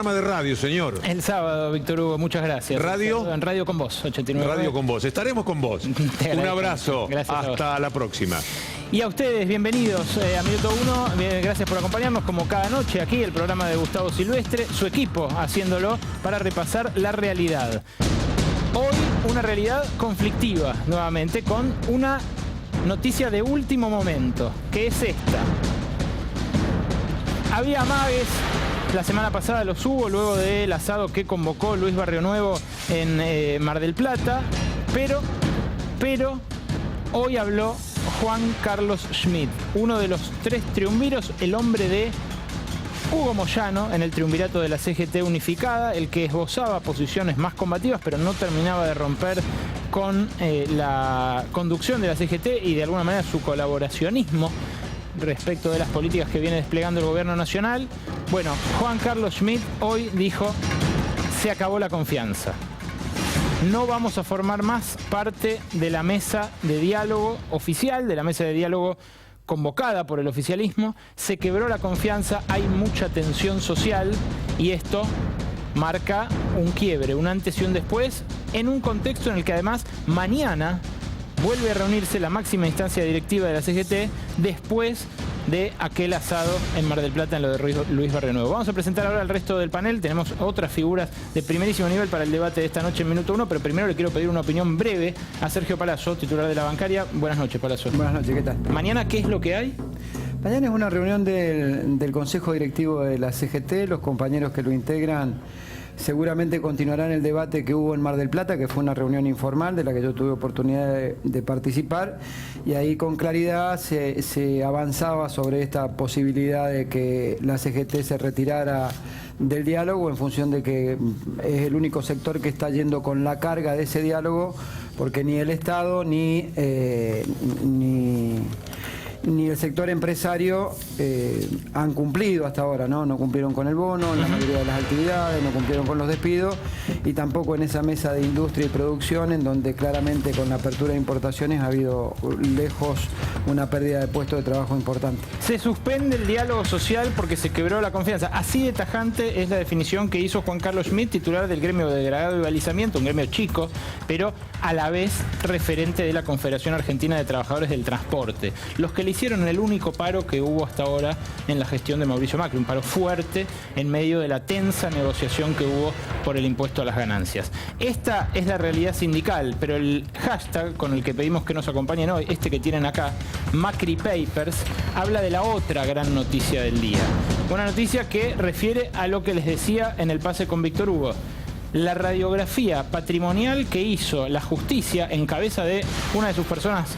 De radio, señor. El sábado, Víctor Hugo, muchas gracias. ¿Radio? En Radio con Vos, 89. Radio con Vos. Estaremos con vos. Un abrazo. Hasta la próxima. Y a ustedes, bienvenidos a Minuto 1. Gracias por acompañarnos como cada noche aquí, el programa de Gustavo Silvestre, su equipo haciéndolo para repasar la realidad. Hoy una realidad conflictiva, nuevamente, con una noticia de último momento, que es esta. Había amagues. La semana pasada los hubo luego del asado que convocó Luis Barrionuevo en Mar del Plata, pero hoy habló Juan Carlos Schmitt, uno de los tres triunviros, el hombre de Hugo Moyano en el triunvirato de la CGT unificada, el que esbozaba posiciones más combativas, pero no terminaba de romper con la conducción de la CGT y de alguna manera su colaboracionismo respecto de las políticas que viene desplegando el gobierno nacional. Bueno, Juan Carlos Schmitt hoy dijo: se acabó la confianza. No vamos a formar más parte de la mesa de diálogo oficial, de la mesa de diálogo convocada por el oficialismo. Se quebró la confianza, hay mucha tensión social y esto marca un quiebre, un antes y un después, en un contexto en el que además mañana vuelve a reunirse la máxima instancia directiva de la CGT después de aquel asado en Mar del Plata en lo de Luis Barrionuevo. Vamos a presentar ahora al resto del panel. Tenemos otras figuras de primerísimo nivel para el debate de esta noche en Minuto 1, pero primero le quiero pedir una opinión breve a Sergio Palazzo, titular de La Bancaria. Buenas noches, Palazzo. Buenas noches, ¿qué tal? Mañana, ¿qué es lo que hay? Mañana es una reunión del Consejo Directivo de la CGT. Los compañeros que lo integran seguramente continuarán el debate que hubo en Mar del Plata, que fue una reunión informal de la que yo tuve oportunidad de participar, y ahí con claridad se avanzaba sobre esta posibilidad de que la CGT se retirara del diálogo en función de que es el único sector que está yendo con la carga de ese diálogo, porque ni el Estado ni el sector empresario han cumplido hasta ahora, ¿no? No cumplieron con el bono en la mayoría de las actividades, no cumplieron con los despidos y tampoco en esa mesa de industria y producción, en donde claramente con la apertura de importaciones ha habido lejos una pérdida de puestos de trabajo importante. Se suspende el diálogo social porque se quebró la confianza. Así de tajante es la definición que hizo Juan Carlos Schmitt, titular del gremio de Dragado y Balizamiento, un gremio chico, pero a la vez referente de la Confederación Argentina de Trabajadores del Transporte. Los que le hicieron el único paro que hubo hasta ahora en la gestión de Mauricio Macri, un paro fuerte en medio de la tensa negociación que hubo por el impuesto a las ganancias. Esta es la realidad sindical, pero el hashtag con el que pedimos que nos acompañen hoy, este que tienen acá, Macri Papers, habla de la otra gran noticia del día. Una noticia que refiere a lo que les decía en el pase con Víctor Hugo. La radiografía patrimonial que hizo la justicia en cabeza de una de sus personas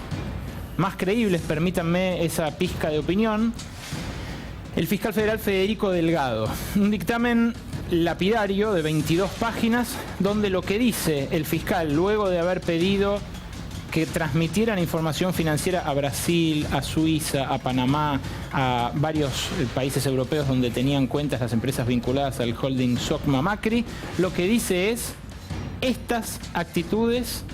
más creíbles, permítanme esa pizca de opinión, el fiscal federal Federico Delgado. Un dictamen lapidario de 22 páginas, donde lo que dice el fiscal, luego de haber pedido que transmitieran información financiera a Brasil, a Suiza, a Panamá, a varios países europeos donde tenían cuentas las empresas vinculadas al holding Socma Macri, lo que dice es: estas actitudes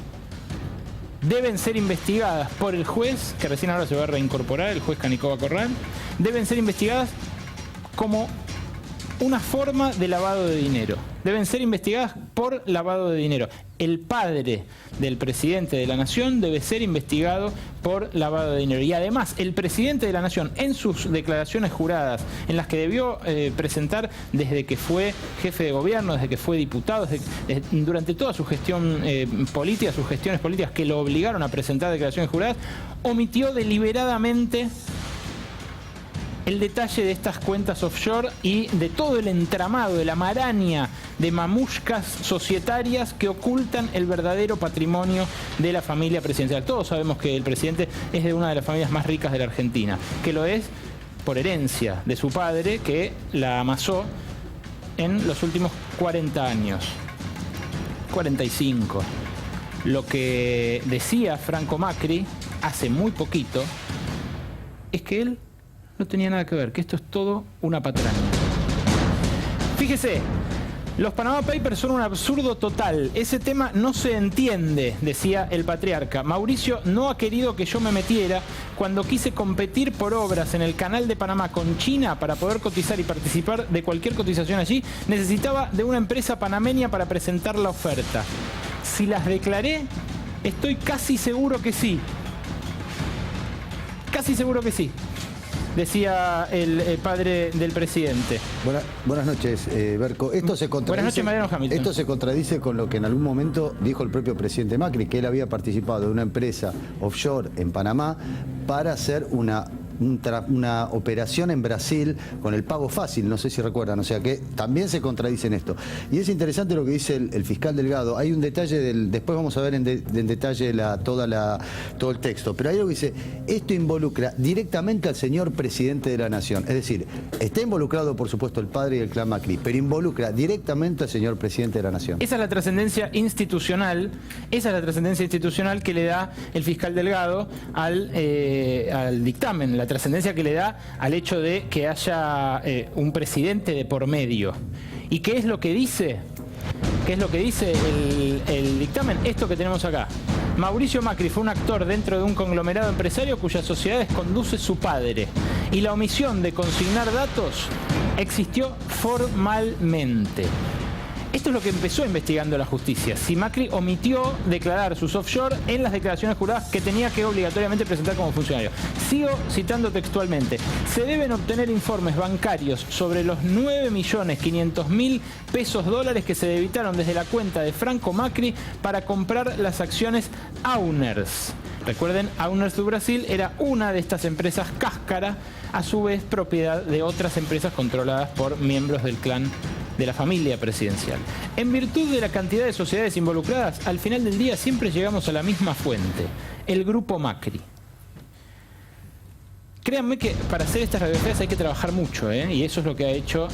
deben ser investigadas por el juez, que recién ahora se va a reincorporar, el juez Canicoba Corral, deben ser investigadas como una forma de lavado de dinero. Deben ser investigadas por lavado de dinero. El padre del presidente de la Nación debe ser investigado por lavado de dinero. Y además, el presidente de la Nación, en sus declaraciones juradas, en las que debió presentar desde que fue jefe de gobierno, desde que fue diputado, durante toda su gestión política, sus gestiones políticas que lo obligaron a presentar declaraciones juradas, omitió deliberadamente el detalle de estas cuentas offshore y de todo el entramado, de la maraña de mamushkas societarias que ocultan el verdadero patrimonio de la familia presidencial. Todos sabemos que el presidente es de una de las familias más ricas de la Argentina, que lo es por herencia de su padre, que la amasó en los últimos 40 años, 45. Lo que decía Franco Macri hace muy poquito es que él no tenía nada que ver, que esto es todo una patraña. Fíjese, Los Panama Papers son un absurdo total. Ese tema no se entiende, decía el patriarca. Mauricio no ha querido que yo me metiera. Cuando quise competir por obras en el Canal de Panamá con China para poder cotizar y participar de cualquier cotización allí, necesitaba de una empresa panameña para presentar la oferta. Si las declaré, estoy casi seguro que sí. Casi seguro que sí, decía el padre del presidente. Buenas noches, Berco. Buenas noches, Mariano Hamilton. Esto se contradice con lo que en algún momento dijo el propio presidente Macri, que él había participado de una empresa offshore en Panamá para hacer una operación en Brasil con el pago fácil, no sé si recuerdan, o sea que también se contradice en esto. Y es interesante lo que dice el fiscal Delgado. Hay un detalle, después vamos a ver en detalle todo el texto, pero hay algo que dice, esto involucra directamente al señor presidente de la Nación, es decir, está involucrado por supuesto el padre y el clan Macri, pero involucra directamente al señor presidente de la Nación. Esa es la trascendencia institucional, que le da el fiscal Delgado al dictamen, la trascendencia que le da al hecho de que haya un presidente de por medio. ¿Y qué es lo que dice? ¿Qué es lo que dice el dictamen? Esto que tenemos acá. Mauricio Macri fue un actor dentro de un conglomerado empresario cuyas sociedades conduce su padre. Y la omisión de consignar datos existió formalmente. Esto es lo que empezó investigando la justicia. Si Macri omitió declarar sus offshore en las declaraciones juradas que tenía que obligatoriamente presentar como funcionario. Sigo citando textualmente. Se deben obtener informes bancarios sobre los 9.500.000 pesos dólares que se debitaron desde la cuenta de Franco Macri para comprar las acciones Auners. Recuerden, Auners do Brasil era una de estas empresas cáscara, a su vez propiedad de otras empresas controladas por miembros del clan de la familia presidencial. En virtud de la cantidad de sociedades involucradas, al final del día siempre llegamos a la misma fuente, el grupo Macri. Créanme que para hacer estas radiografías hay que trabajar mucho, y eso es lo que ha hecho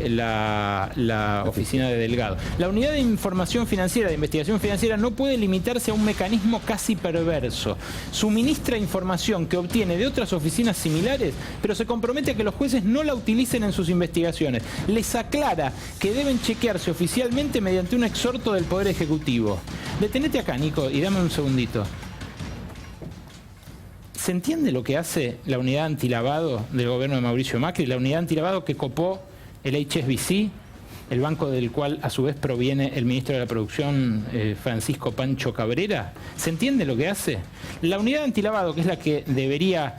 la oficina de Delgado. La unidad de información financiera, de investigación financiera, no puede limitarse a un mecanismo casi perverso. Suministra información que obtiene de otras oficinas similares, pero se compromete a que los jueces no la utilicen en sus investigaciones. Les aclara que deben chequearse oficialmente mediante un exhorto del Poder Ejecutivo. Detenete acá, Nico, y dame un segundito. ¿Se entiende lo que hace la unidad antilavado del gobierno de Mauricio Macri? La unidad antilavado que copó el HSBC, el banco del cual a su vez proviene el ministro de la Producción, Francisco Pancho Cabrera. ¿Se entiende lo que hace? La unidad antilavado, que es la que debería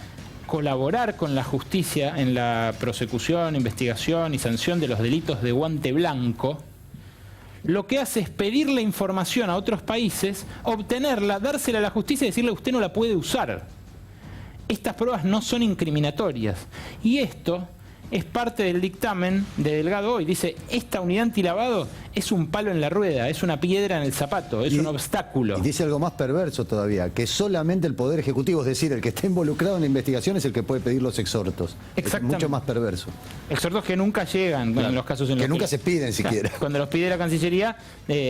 colaborar con la justicia en la prosecución, investigación y sanción de los delitos de guante blanco, lo que hace es pedirle información a otros países, obtenerla, dársela a la justicia y decirle usted no la puede usar. Estas pruebas no son incriminatorias. Y esto es parte del dictamen de Delgado hoy. Dice, esta unidad antilavado es un palo en la rueda, es una piedra en el zapato, es un obstáculo. Y dice algo más perverso todavía, que solamente el Poder Ejecutivo, es decir, el que está involucrado en la investigación es el que puede pedir los exhortos. Es mucho más perverso. Exhortos que nunca llegan, claro, en los casos en los que nunca se piden siquiera. Cuando los pide la Cancillería,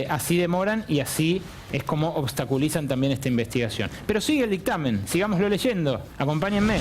así demoran y así es como obstaculizan también esta investigación. Pero sigue el dictamen, sigámoslo leyendo, acompáñenme.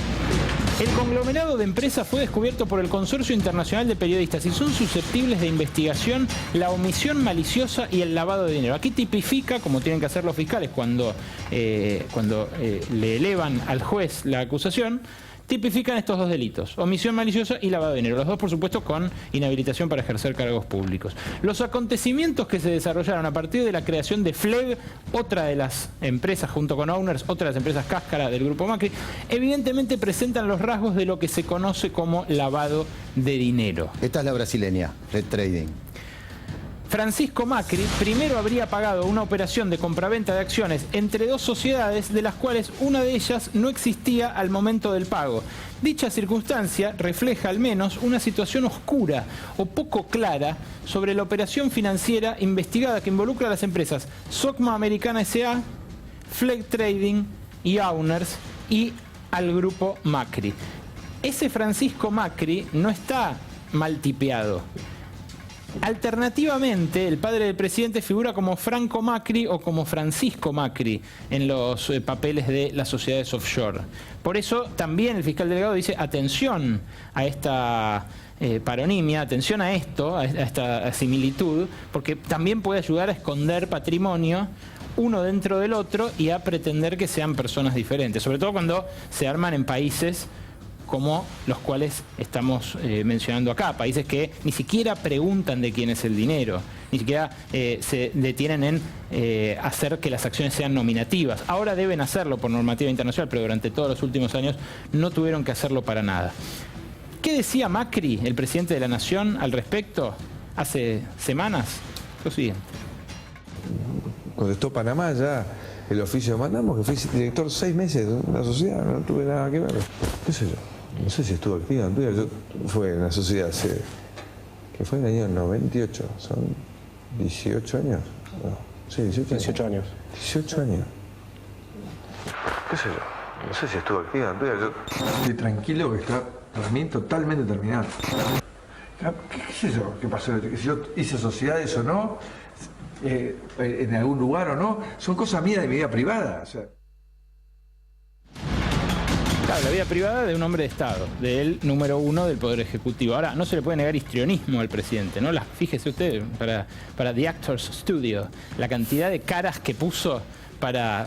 El conglomerado de empresas fue descubierto por el Consorcio Internacional de Periodistas y son susceptibles de investigación la omisión maliciosa y el lavado de dinero. Aquí tipifica, como tienen que hacer los fiscales cuando le elevan al juez la acusación, tipifican estos dos delitos, omisión maliciosa y lavado de dinero. Los dos, por supuesto, con inhabilitación para ejercer cargos públicos. Los acontecimientos que se desarrollaron a partir de la creación de FLEG, otra de las empresas, junto con Owners, otra de las empresas cáscara del Grupo Macri, evidentemente presentan los rasgos de lo que se conoce como lavado de dinero. Esta es la brasileña, Red Trading. Francisco Macri primero habría pagado una operación de compraventa de acciones entre dos sociedades, de las cuales una de ellas no existía al momento del pago. Dicha circunstancia refleja al menos una situación oscura o poco clara sobre la operación financiera investigada que involucra a las empresas Socma Americana S.A., Fleg Trading y Owners y al grupo Macri. Ese Francisco Macri no está mal tipeado. Alternativamente, el padre del presidente figura como Franco Macri o como Francisco Macri en los papeles de las sociedades offshore. Por eso también el fiscal Delgado dice atención a esta paronimia, atención a esto, a esta similitud, porque también puede ayudar a esconder patrimonio uno dentro del otro y a pretender que sean personas diferentes, sobre todo cuando se arman en países como los cuales estamos mencionando acá, países que ni siquiera preguntan de quién es el dinero, ni siquiera se detienen en hacer que las acciones sean nominativas. Ahora deben hacerlo por normativa internacional, pero durante todos los últimos años no tuvieron que hacerlo para nada. ¿Qué decía Macri, el presidente de la Nación, al respecto hace semanas? Lo siguiente. Contestó Panamá ya el oficio, mandamos que fui director 6 meses de una sociedad, no tuve nada que ver. ¿Qué sé yo? No sé si estuvo activa en Twitter. Yo fue en la sociedad que fue en el año 98, son 18 años. No, sí, 18 años. 18 años. ¿Qué sé yo? No sé si estuvo activa en Twitter. Yo estoy tranquilo que está para mí totalmente terminado. ¿Qué sé yo? ¿Qué pasó? Si yo hice sociedades o no, en algún lugar o no, son cosas mías de mi vida privada. O sea. Claro, la vida privada de un hombre de Estado, del número 1 del Poder Ejecutivo. Ahora, no se le puede negar histrionismo al presidente, ¿no? Fíjese usted, para The Actors Studio, la cantidad de caras que puso para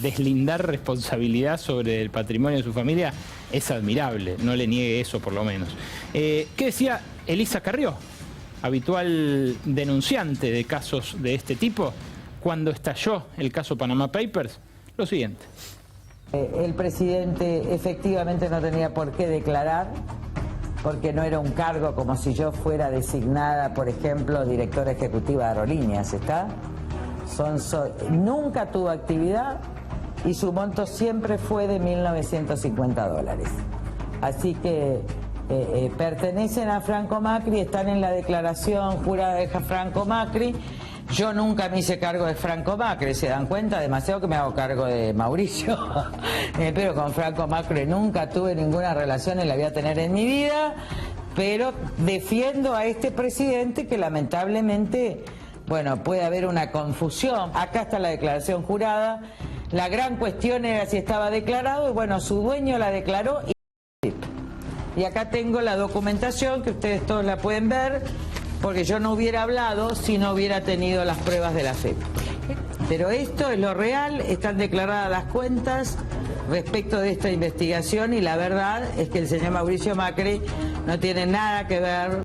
deslindar responsabilidad sobre el patrimonio de su familia es admirable, no le niegue eso por lo menos. ¿Qué decía Elisa Carrió, habitual denunciante de casos de este tipo, cuando estalló el caso Panama Papers? Lo siguiente. El presidente efectivamente no tenía por qué declarar, porque no era un cargo como si yo fuera designada, por ejemplo, directora ejecutiva de Aerolíneas, ¿está? Nunca tuvo actividad y su monto siempre fue de $1.950. Así que pertenecen a Franco Macri, están en la declaración jurada de Franco Macri. Yo nunca me hice cargo de Franco Macri, ¿se dan cuenta? Demasiado que me hago cargo de Mauricio. Pero con Franco Macri nunca tuve ninguna relación y la voy a tener en mi vida. Pero defiendo a este presidente que lamentablemente, bueno, puede haber una confusión. Acá está la declaración jurada. La gran cuestión era si estaba declarado y bueno, su dueño la declaró. Y acá tengo la documentación que ustedes todos la pueden ver, porque yo no hubiera hablado si no hubiera tenido las pruebas de la FEP. Pero esto es lo real, están declaradas las cuentas respecto de esta investigación y la verdad es que el señor Mauricio Macri no tiene nada que ver.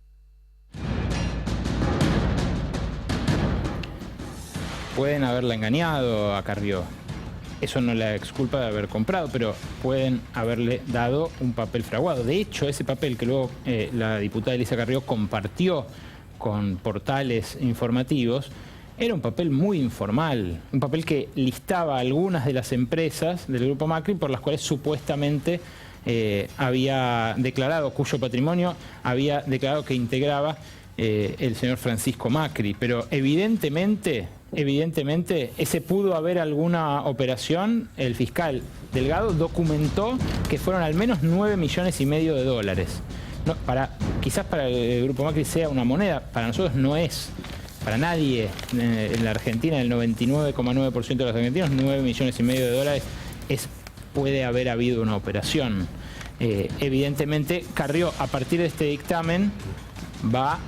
Pueden haberla engañado a Carrió. Eso no la exculpa de haber comprado, pero pueden haberle dado un papel fraguado. De hecho, ese papel que luego la diputada Elisa Carrió compartió con portales informativos, era un papel muy informal, un papel que listaba algunas de las empresas del Grupo Macri por las cuales supuestamente había declarado, cuyo patrimonio había declarado que integraba el señor Francisco Macri, pero evidentemente ese pudo haber alguna operación. El fiscal Delgado documentó que fueron al menos $9,5 millones. No, quizás para el Grupo Macri sea una moneda, para nosotros no es, para nadie en la Argentina, el 99,9% de los argentinos, $9,5 millones puede haber habido una operación. Evidentemente, Carrió, a partir de este dictamen, va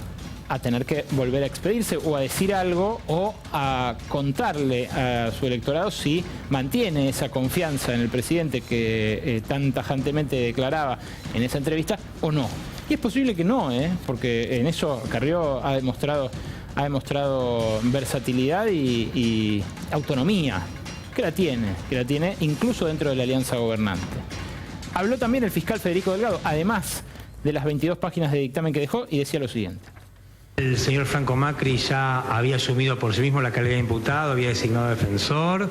a tener que volver a expedirse o a decir algo o a contarle a su electorado si mantiene esa confianza en el presidente que tan tajantemente declaraba en esa entrevista o no. Y es posible que no, porque en eso Carrió ha demostrado versatilidad y autonomía, que la tiene incluso dentro de la alianza gobernante. Habló también el fiscal Federico Delgado, además de las 22 páginas de dictamen que dejó, y decía lo siguiente. El señor Franco Macri ya había asumido por sí mismo la calidad de imputado, había designado defensor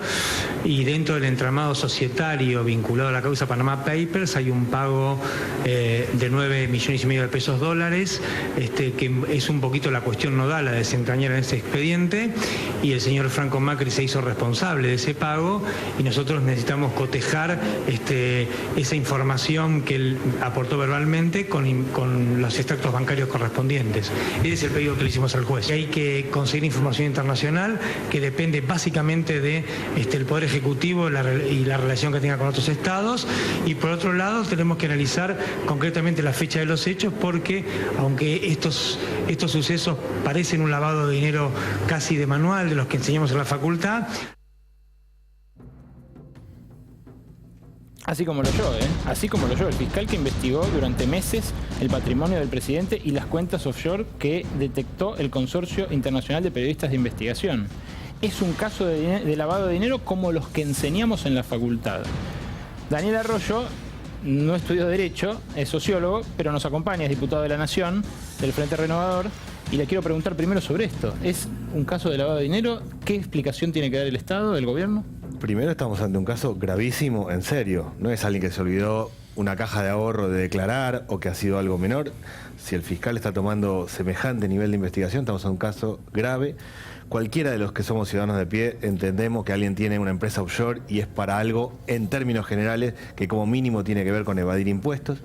y dentro del entramado societario vinculado a la causa Panama Papers hay un pago de $9,5 millones, que es un poquito la cuestión nodal a desentrañar en ese expediente, y el señor Franco Macri se hizo responsable de ese pago y nosotros necesitamos cotejar esa información que él aportó verbalmente con los extractos bancarios correspondientes. Ese es el pedido que le hicimos al juez. Hay que conseguir información internacional que depende básicamente de el Poder Ejecutivo y la relación que tenga con otros estados. Y por otro lado, tenemos que analizar concretamente la fecha de los hechos, porque aunque estos sucesos parecen un lavado de dinero casi de manual de los que enseñamos en la facultad. Así como lo oyó, así como lo oyó el fiscal que investigó durante meses el patrimonio del presidente y las cuentas offshore que detectó el Consorcio Internacional de Periodistas de Investigación. Es un caso de lavado de dinero como los que enseñamos en la facultad. Daniel Arroyo no estudió Derecho, es sociólogo, pero nos acompaña, es diputado de la Nación, del Frente Renovador, y le quiero preguntar primero sobre esto. ¿Es un caso de lavado de dinero? ¿Qué explicación tiene que dar el Estado, el gobierno? Primero estamos ante un caso gravísimo, en serio. No es alguien que se olvidó una caja de ahorro de declarar o que ha sido algo menor. Si el fiscal está tomando semejante nivel de investigación, estamos ante un caso grave. Cualquiera de los que somos ciudadanos de pie entendemos que alguien tiene una empresa offshore y es para algo, en términos generales, que como mínimo tiene que ver con evadir impuestos.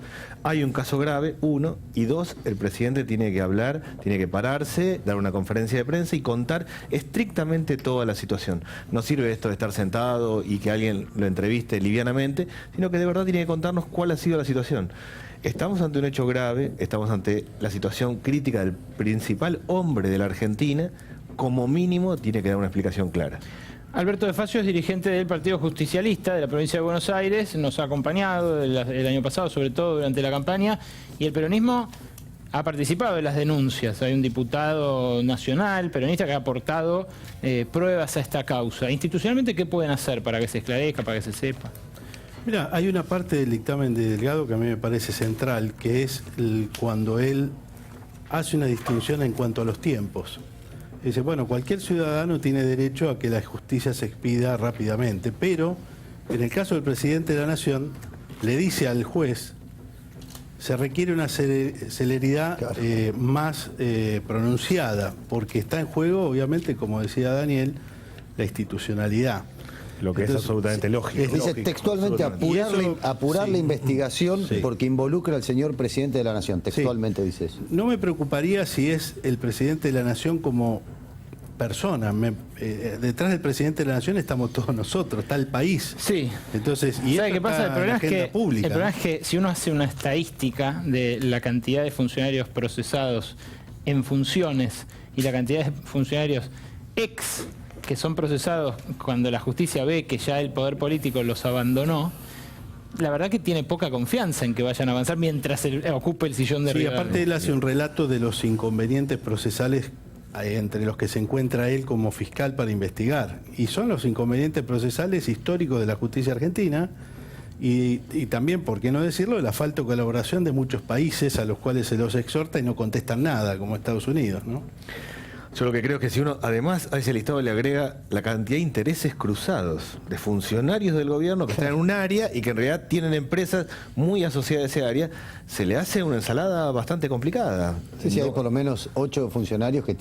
Hay un caso grave, uno, y dos, el presidente tiene que hablar, tiene que pararse, dar una conferencia de prensa y contar estrictamente toda la situación. No sirve esto de estar sentado y que alguien lo entreviste livianamente, sino que de verdad tiene que contarnos cuál ha sido la situación. Estamos ante un hecho grave, estamos ante la situación crítica del principal hombre de la Argentina. Como mínimo tiene que dar una explicación clara. Alberto de Facio es dirigente del Partido Justicialista de la provincia de Buenos Aires, nos ha acompañado el año pasado, sobre todo durante la campaña, y el peronismo ha participado de las denuncias. Hay un diputado nacional peronista que ha aportado pruebas a esta causa. Institucionalmente, ¿qué pueden hacer para que se esclarezca, para que se sepa? Mira, hay una parte del dictamen de Delgado que a mí me parece central, que es cuando él hace una distinción en cuanto a los tiempos. Dice, bueno, cualquier ciudadano tiene derecho a que la justicia se expida rápidamente, pero en el caso del presidente de la Nación, le dice al juez, se requiere una celeridad más pronunciada, porque está en juego, obviamente, como decía Daniel, la institucionalidad. Lo que entonces, es absolutamente lógico. Dice textualmente apurar la investigación porque involucra al señor presidente de la Nación. Textualmente dice eso. No me preocuparía si es el presidente de la Nación como persona. Detrás del presidente de la Nación estamos todos nosotros, está el país. Sí. Entonces, ¿sabe qué pasa? El problema es que si uno hace una estadística de la cantidad de funcionarios procesados en funciones y la cantidad de funcionarios que son procesados cuando la justicia ve que ya el poder político los abandonó, la verdad que tiene poca confianza en que vayan a avanzar mientras él ocupe el sillón de arriba. Rivadavia. Aparte él hace un relato de los inconvenientes procesales entre los que se encuentra él como fiscal para investigar. Y son los inconvenientes procesales históricos de la justicia argentina y también, por qué no decirlo, la falta de colaboración de muchos países a los cuales se los exhorta y no contestan nada, como Estados Unidos, ¿no? Yo lo que creo es que si uno, además, a ese listado le agrega la cantidad de intereses cruzados de funcionarios del gobierno que están en un área y que en realidad tienen empresas muy asociadas a ese área, se le hace una ensalada bastante complicada. Sí, hay por lo menos 8 funcionarios que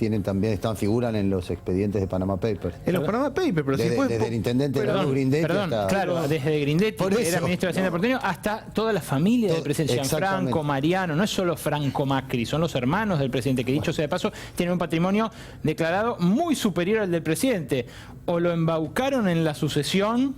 figuran en los expedientes de Panama Papers. En los Panama Papers, pero desde el intendente de la Grindetti hasta... Claro, desde Grindetti, que era ministro de Hacienda porteño, hasta toda la familia del presidente, Gianfranco, Mariano, no es solo Franco Macri, son los hermanos del presidente, que dicho sea de paso, tienen un patrimonio declarado muy superior al del presidente. O lo embaucaron en la sucesión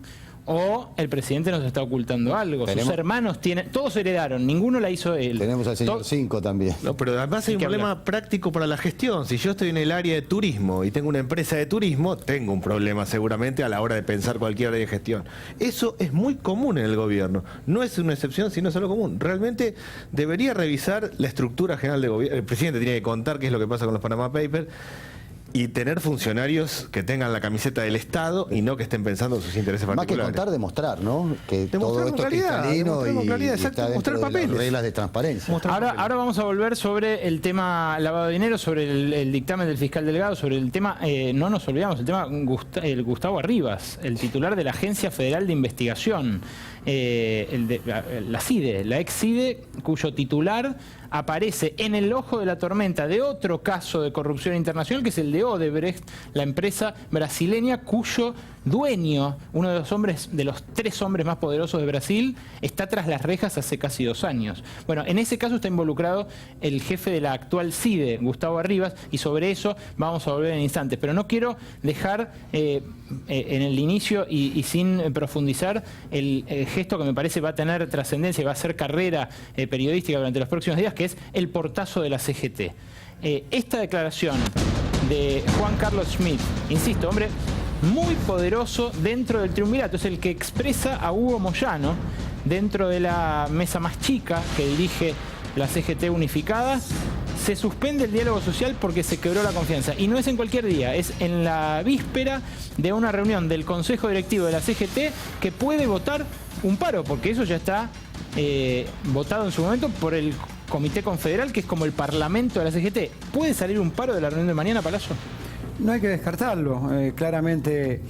o el presidente nos está ocultando algo. Sus hermanos tienen, todos heredaron, ninguno la hizo él. Tenemos al señor Cinco también. No, pero además hay un problema práctico para la gestión. Si yo estoy en el área de turismo y tengo una empresa de turismo, tengo un problema seguramente a la hora de pensar cualquier área de gestión. Eso es muy común en el gobierno. No es una excepción, sino es algo común. Realmente debería revisar la estructura general de gobierno. El presidente tiene que contar qué es lo que pasa con los Panama Papers y tener funcionarios que tengan la camiseta del Estado y no que estén pensando en sus intereses particulares. Más que contar, demostrar, ¿no? Que todo esto es cristalino y está dentro de las reglas de transparencia. Ahora vamos a volver sobre el tema lavado de dinero, sobre el dictamen del fiscal Delgado, sobre el tema, no nos olvidamos, el tema Gustavo Arribas, el titular de la Agencia Federal de Investigación, la CIDE, la ex CIDE, cuyo titular aparece en el ojo de la tormenta de otro caso de corrupción internacional, que es el de Odebrecht, la empresa brasileña cuyo dueño, uno de los 3 hombres más poderosos de Brasil, está tras las rejas hace casi 2 años. Bueno, en ese caso está involucrado el jefe de la actual CIDE, Gustavo Arribas, y sobre eso vamos a volver en instantes. Pero no quiero dejar en el inicio y sin profundizar el gesto que me parece va a tener trascendencia y va a ser carrera periodística durante los próximos días, que es el portazo de la CGT. Esta declaración de Juan Carlos Schmitt, insisto, hombre muy poderoso dentro del triunvirato, es el que expresa a Hugo Moyano dentro de la mesa más chica que dirige la CGT unificada. Se suspende el diálogo social porque se quebró la confianza. Y no es en cualquier día, es en la víspera de una reunión del Consejo Directivo de la CGT que puede votar un paro, porque eso ya está votado en su momento por el Comité Confederal, que es como el Parlamento de la CGT. ¿Puede salir un paro de la reunión de mañana, Palazzo? No hay que descartarlo. Claramente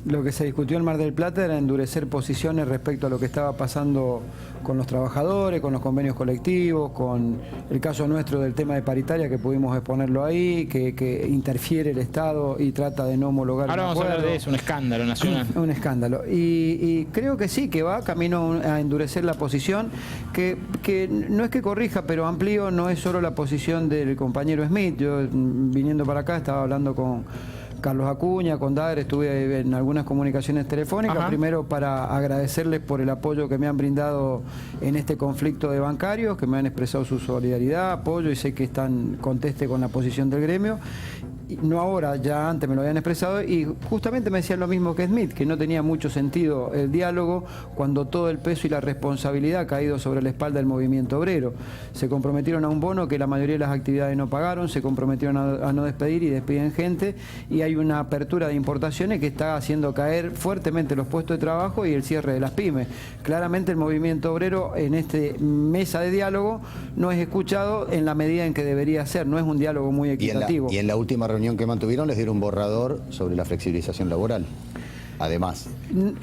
lo que se discutió en Mar del Plata era endurecer posiciones respecto a lo que estaba pasando con los trabajadores, con los convenios colectivos, con el caso nuestro del tema de paritaria que pudimos exponerlo ahí, que interfiere el Estado y trata de no homologar. Ahora vamos a hablar de eso, un escándalo nacional. Un escándalo. Y creo que sí, que va camino a endurecer la posición, que no es que corrija, pero amplío, no es solo la posición del compañero Schmitt. Yo viniendo para acá estaba hablando con Carlos Acuña, con Daer, estuve en algunas comunicaciones telefónicas. Ajá. Primero para agradecerles por el apoyo que me han brindado en este conflicto de bancarios, que me han expresado su solidaridad, apoyo, y sé que están conteste con la posición del gremio. No ahora, ya antes me lo habían expresado, y justamente me decían lo mismo que Schmitt, que no tenía mucho sentido el diálogo cuando todo el peso y la responsabilidad ha caído sobre la espalda del movimiento obrero. Se comprometieron a un bono que la mayoría de las actividades no pagaron, se comprometieron a no despedir y despiden gente, y hay una apertura de importaciones que está haciendo caer fuertemente los puestos de trabajo y el cierre de las pymes. Claramente el movimiento obrero en esta mesa de diálogo no es escuchado en la medida en que debería ser, no es un diálogo muy equitativo. Y en la última reunión que mantuvieron les dieron un borrador sobre la flexibilización laboral. Además,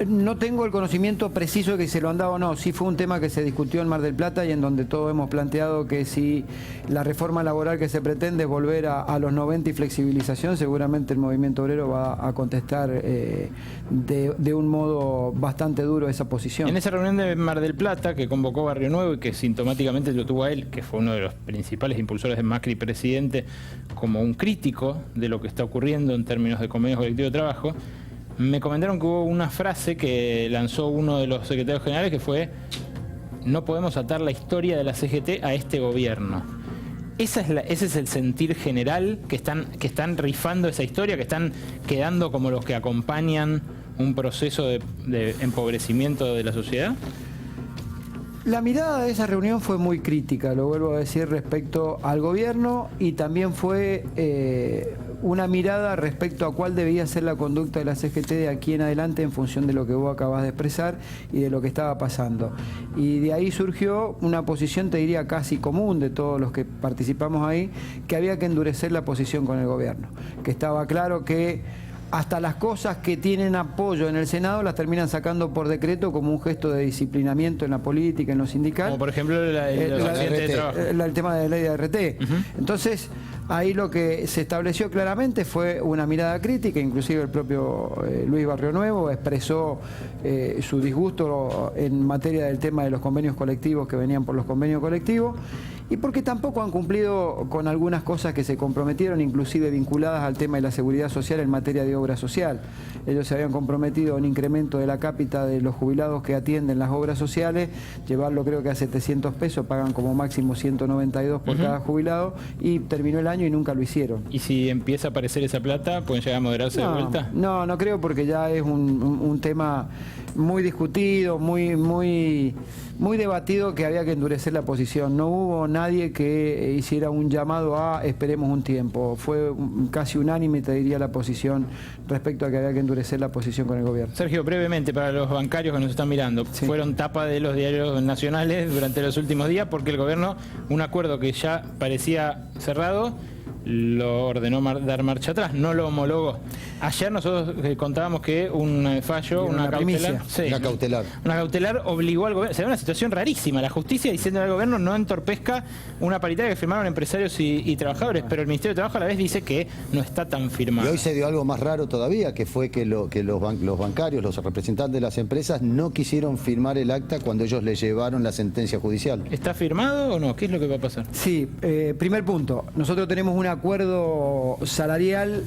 no tengo el conocimiento preciso de que se lo han dado o no. Sí fue un tema que se discutió en Mar del Plata y en donde todos hemos planteado que si la reforma laboral que se pretende es volver a los 90 y flexibilización, seguramente el movimiento obrero va a contestar de un modo bastante duro esa posición. En esa reunión de Mar del Plata que convocó Barrio Nuevo y que sintomáticamente lo tuvo a él, que fue uno de los principales impulsores de Macri presidente, como un crítico de lo que está ocurriendo en términos de convenios colectivos de trabajo, me comentaron que hubo una frase que lanzó uno de los secretarios generales que fue: no podemos atar la historia de la CGT a este gobierno. Ese es el sentir general, que están rifando esa historia, que están quedando como los que acompañan un proceso de empobrecimiento de la sociedad. La mirada de esa reunión fue muy crítica, lo vuelvo a decir, respecto al gobierno, y también fue una mirada respecto a cuál debía ser la conducta de la CGT de aquí en adelante en función de lo que vos acabas de expresar y de lo que estaba pasando. Y de ahí surgió una posición, te diría, casi común de todos los que participamos ahí, que había que endurecer la posición con el gobierno, que estaba claro que hasta las cosas que tienen apoyo en el Senado las terminan sacando por decreto como un gesto de disciplinamiento en la política, en lo sindical. Como por ejemplo el tema de la ley de ART. Entonces, ahí lo que se estableció claramente fue una mirada crítica, inclusive el propio Luis Barrio Nuevo expresó su disgusto en materia del tema de los convenios colectivos que venían por los convenios colectivos, y porque tampoco han cumplido con algunas cosas que se comprometieron, inclusive vinculadas al tema de la seguridad social en materia de obra social. Ellos se habían comprometido a un incremento de la cápita de los jubilados que atienden las obras sociales, llevarlo creo que a 700 pesos, pagan como máximo 192 por cada jubilado, y terminó el año y nunca lo hicieron. ¿Y si empieza a aparecer esa plata, pueden llegar a moderarse de vuelta? No creo, porque ya es un tema muy discutido, muy debatido, que había que endurecer la posición. No hubo nadie que hiciera un llamado a esperemos un tiempo. Fue casi unánime, te diría, la posición respecto a que había que endurecer la posición con el gobierno. Sergio, brevemente, para los bancarios que nos están mirando, sí, fueron tapa de los diarios nacionales durante los últimos días porque el gobierno, un acuerdo que ya parecía cerrado, lo ordenó dar marcha atrás, no lo homologó. Ayer nosotros contábamos que un fallo, una cautelar, una cautelar obligó al gobierno. Se da una situación rarísima, la justicia diciendo al gobierno no entorpezca una paritaria que firmaron empresarios y trabajadores, pero el Ministerio de Trabajo a la vez dice que no está tan firmado. Y hoy se dio algo más raro todavía, que fue que los bancarios, los representantes de las empresas, no quisieron firmar el acta cuando ellos le llevaron la sentencia judicial. ¿Está firmado o no? ¿Qué es lo que va a pasar? Sí, primer punto. Nosotros tenemos un acuerdo salarial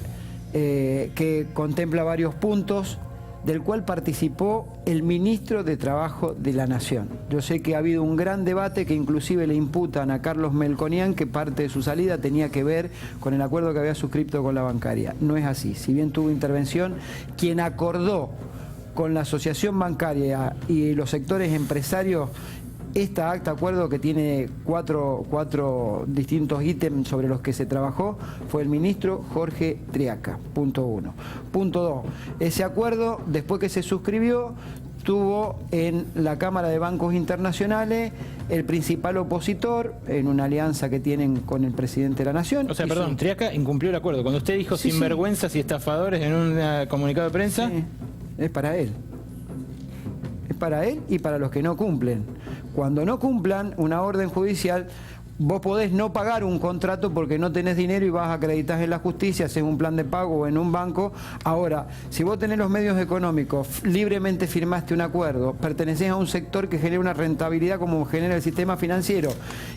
que contempla varios puntos, del cual participó el ministro de Trabajo de la Nación. Yo sé que ha habido un gran debate que inclusive le imputan a Carlos Melconian que parte de su salida tenía que ver con el acuerdo que había suscrito con la bancaria. No es así. Si bien tuvo intervención, quien acordó con la asociación bancaria y los sectores empresarios esta acta acuerdo que tiene cuatro distintos ítems sobre los que se trabajó fue el ministro Jorge Triaca, punto 1. Punto 2, ese acuerdo después que se suscribió tuvo en la Cámara de Bancos Internacionales el principal opositor en una alianza que tienen con el presidente de la Nación. O sea, perdón, Triaca incumplió el acuerdo. Cuando usted dijo sinvergüenzas y estafadores en un comunicado de prensa... Sí, es para él. Es para él y para los que no cumplen. Cuando no cumplan una orden judicial, vos podés no pagar un contrato porque no tenés dinero y vas a acreditar en la justicia, haces un plan de pago o en un banco. Ahora, si vos tenés los medios económicos, libremente firmaste un acuerdo, pertenecés a un sector que genera una rentabilidad como genera el sistema financiero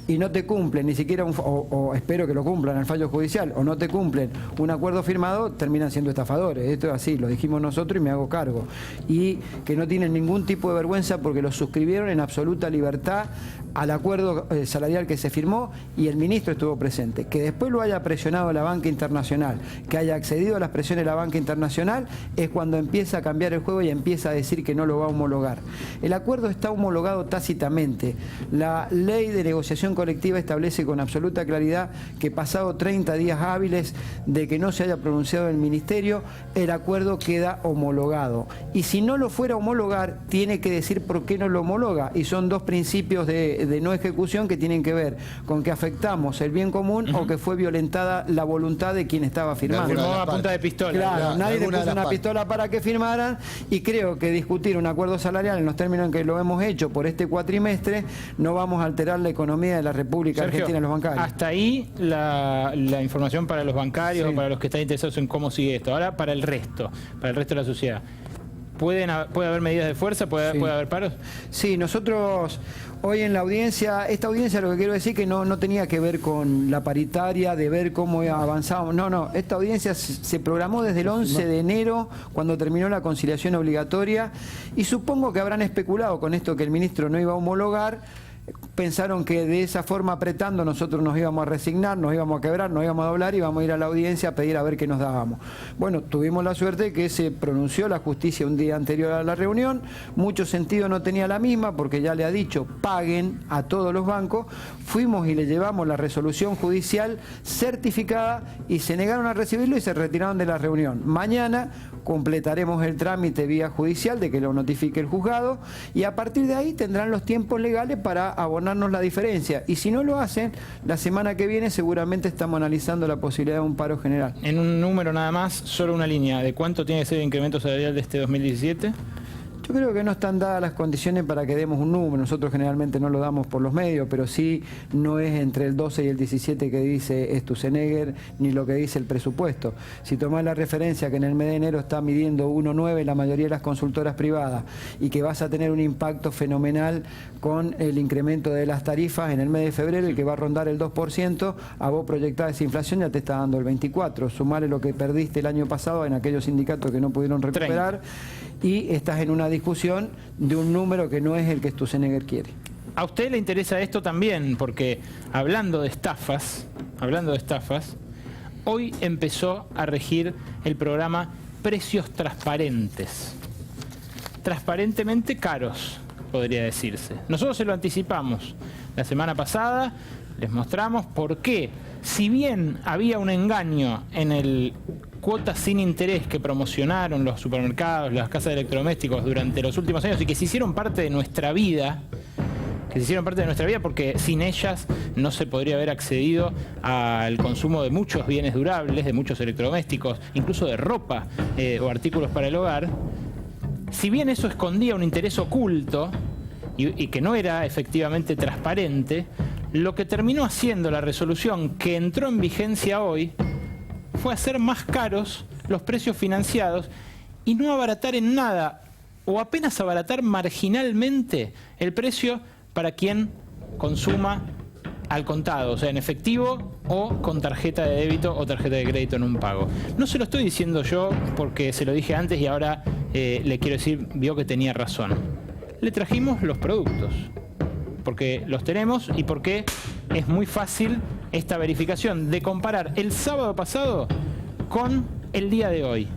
y no te cumplen ni siquiera, o espero que lo cumplan el fallo judicial, o no te cumplen un acuerdo firmado, terminan siendo estafadores. Esto es así, lo dijimos nosotros y me hago cargo. Y que no tienen ningún tipo de vergüenza porque lo suscribieron en absoluta libertad al acuerdo salarial que se firmó y el ministro estuvo presente. Que después lo haya presionado la banca internacional, que haya accedido a las presiones de la banca internacional, es cuando empieza a cambiar el juego y empieza a decir que no lo va a homologar. El acuerdo está homologado tácitamente. La ley de negociación colectiva establece con absoluta claridad que pasado 30 días hábiles de que no se haya pronunciado el ministerio, el acuerdo queda homologado. Y si no lo fuera a homologar, tiene que decir por qué no lo homologa. Y son dos principios de no ejecución que tienen que ver con que afectamos el bien común o que fue violentada la voluntad de quien estaba firmando. Firmó a punta de pistola. Claro, nadie le puso una pistola para que firmaran y creo que discutir un acuerdo salarial en los términos en que lo hemos hecho por este cuatrimestre no vamos a alterar la economía de la República Argentina y los bancarios. Hasta ahí la información para los bancarios o para los que están interesados en cómo sigue esto. Ahora para el resto de la sociedad. ¿Puede haber medidas de fuerza? ¿Puede haber paros? Sí, nosotros hoy en la audiencia, esta audiencia lo que quiero decir que no tenía que ver con la paritaria, de ver cómo avanzábamos. No, esta audiencia se programó desde el 11 de enero, cuando terminó la conciliación obligatoria, y supongo que habrán especulado con esto que el ministro no iba a homologar. Pensaron que de esa forma apretando nosotros nos íbamos a resignar, nos íbamos a quebrar, nos íbamos a doblar y íbamos a ir a la audiencia a pedir a ver qué nos dábamos. Bueno, tuvimos la suerte de que se pronunció la justicia un día anterior a la reunión, mucho sentido no tenía la misma porque ya le ha dicho paguen a todos los bancos, fuimos y le llevamos la resolución judicial certificada y se negaron a recibirlo y se retiraron de la reunión. Mañana completaremos el trámite vía judicial de que lo notifique el juzgado y a partir de ahí tendrán los tiempos legales para abonarnos la diferencia. Y si no lo hacen, la semana que viene seguramente estamos analizando la posibilidad de un paro general. En un número nada más, solo una línea, ¿de cuánto tiene que ser el incremento salarial de este 2017? Yo creo que no están dadas las condiciones para que demos un número. Nosotros generalmente no lo damos por los medios, pero sí no es entre el 12 y el 17 que dice Sturzenegger ni lo que dice el presupuesto. Si tomás la referencia que en el mes de enero está midiendo 1,9 la mayoría de las consultoras privadas y que vas a tener un impacto fenomenal con el incremento de las tarifas en el mes de febrero y que va a rondar el 2%, a vos proyectar esa inflación ya te está dando el 24%. Sumale lo que perdiste el año pasado en aquellos sindicatos que no pudieron recuperar 30. Y estás en una discusión de un número que no es el que Sturzenegger quiere. A usted le interesa esto también, porque hablando de estafas, hoy empezó a regir el programa Precios Transparentes. Transparentemente caros, podría decirse. Nosotros se lo anticipamos la semana pasada, les mostramos por qué, si bien había un engaño en el cuotas sin interés que promocionaron los supermercados, las casas de electrodomésticos durante los últimos años y que se hicieron parte de nuestra vida, que se hicieron parte de nuestra vida porque sin ellas no se podría haber accedido al consumo de muchos bienes durables, de muchos electrodomésticos, incluso de ropa o artículos para el hogar. Si bien eso escondía un interés oculto y que no era efectivamente transparente, lo que terminó haciendo la resolución que entró en vigencia hoy fue hacer más caros los precios financiados y no abaratar en nada o apenas abaratar marginalmente el precio para quien consuma al contado, o sea, en efectivo o con tarjeta de débito o tarjeta de crédito en un pago. No se lo estoy diciendo yo porque se lo dije antes y ahora le quiero decir, vio que tenía razón. Le trajimos los productos, porque los tenemos y porque es muy fácil esta verificación de comparar el sábado pasado con el día de hoy.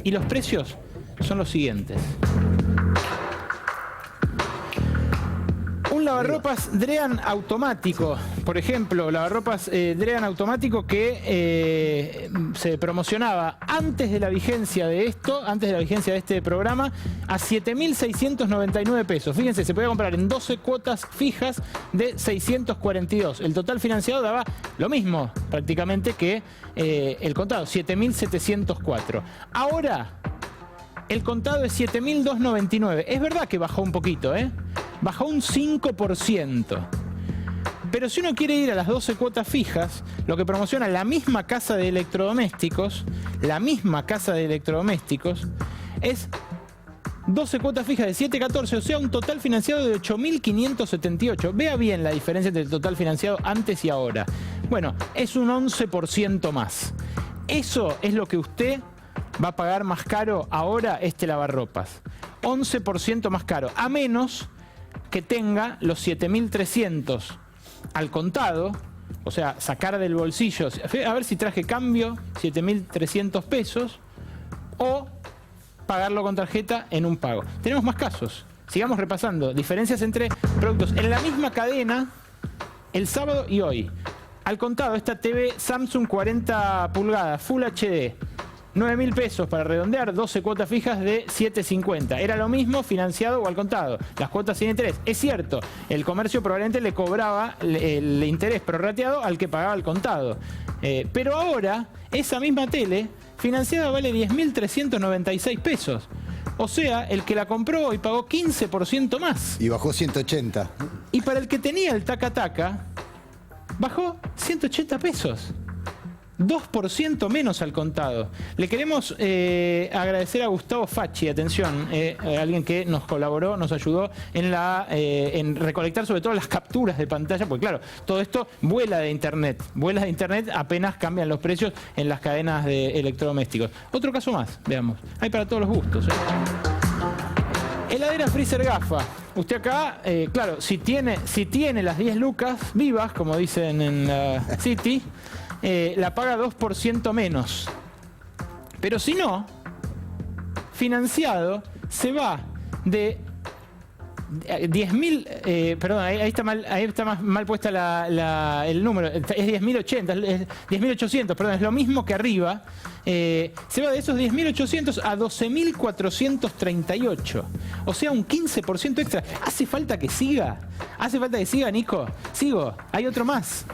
Y los precios son los siguientes. Un lavarropas Drean automático, por ejemplo, lavarropas Drean automático que se promocionaba antes de la vigencia de esto, antes de la vigencia de este programa, a 7.699 pesos. Fíjense, se podía comprar en 12 cuotas fijas de 642. El total financiado daba lo mismo prácticamente que el contado, 7.704. Ahora, el contado es 7.299. Es verdad que bajó un poquito, bajó un 5%. Pero si uno quiere ir a las 12 cuotas fijas, lo que promociona la misma casa de electrodomésticos, es 12 cuotas fijas de 7.14, o sea, un total financiado de 8.578. Vea bien la diferencia entre el total financiado antes y ahora. Bueno, es un 11% más. Eso es lo que usted va a pagar más caro ahora este lavarropas. 11% más caro, a menos que tenga los 7.300 al contado, o sea, sacar del bolsillo, a ver si traje cambio, 7.300 pesos, o pagarlo con tarjeta en un pago. Tenemos más casos. Sigamos repasando. Diferencias entre productos en la misma cadena el sábado y hoy. Al contado, esta TV Samsung 40 pulgadas, Full HD, 9.000 pesos para redondear, 12 cuotas fijas de 7.50. Era lo mismo financiado o al contado. Las cuotas sin interés. Es cierto, el comercio probablemente le cobraba el interés prorrateado al que pagaba el contado. Pero ahora, esa misma tele financiada vale 10.396 pesos. O sea, el que la compró hoy pagó 15% más. Y bajó 180. Y para el que tenía el taca-taca, bajó 180 pesos. 2% menos al contado. Le queremos agradecer a Gustavo Facci, atención, alguien que nos colaboró, nos ayudó en recolectar sobre todo las capturas de pantalla, porque claro, todo esto vuela de internet apenas cambian los precios en las cadenas de electrodomésticos. Otro caso más, veamos, hay para todos los gustos. Heladera freezer gafa. Usted acá, claro, si tiene las 10 lucas vivas, como dicen en la City, la paga 2% menos. Pero si no, financiado, se va de 10.000, perdón, ahí está más mal puesta el número, es 10.080, es 10.800, perdón, es lo mismo que arriba. Se va de esos 10.800 a 12.438. O sea, un 15% extra. ¿Hace falta que siga? Nico? Sigo, hay otro más.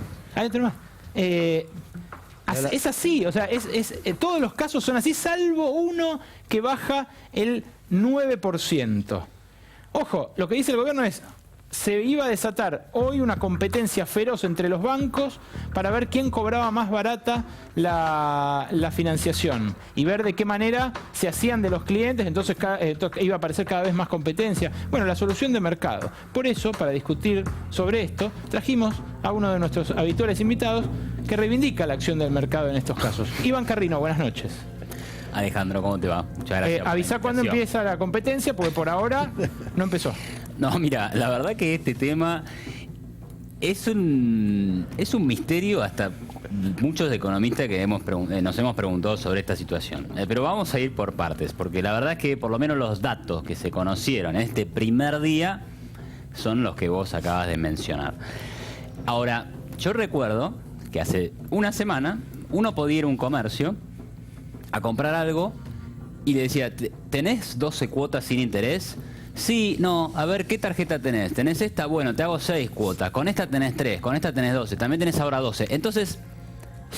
Es así, o sea, todos los casos son así, salvo uno que baja el 9%. Ojo, lo que dice el gobierno es, se iba a desatar hoy una competencia feroz entre los bancos para ver quién cobraba más barata la financiación y ver de qué manera se hacían de los clientes, entonces iba a aparecer cada vez más competencia. Bueno, la solución de mercado. Por eso, para discutir sobre esto, trajimos a uno de nuestros habituales invitados que reivindica la acción del mercado en estos casos. Iván Carrino, buenas noches. Alejandro, ¿cómo te va? Muchas gracias. Avisá cuándo empieza la competencia, porque por ahora no empezó. No, mira, la verdad que este tema es un misterio hasta muchos economistas que nos hemos preguntado sobre esta situación. Pero vamos a ir por partes, porque la verdad es que por lo menos los datos que se conocieron en este primer día son los que vos acabas de mencionar. Ahora, yo recuerdo que hace una semana uno podía ir a un comercio a comprar algo y le decía, ¿tenés 12 cuotas sin interés? Sí, no, a ver, ¿qué tarjeta tenés? ¿Tenés esta? Bueno, te hago 6 cuotas. Con esta tenés 3, con esta tenés 12. También tenés ahora 12. Entonces,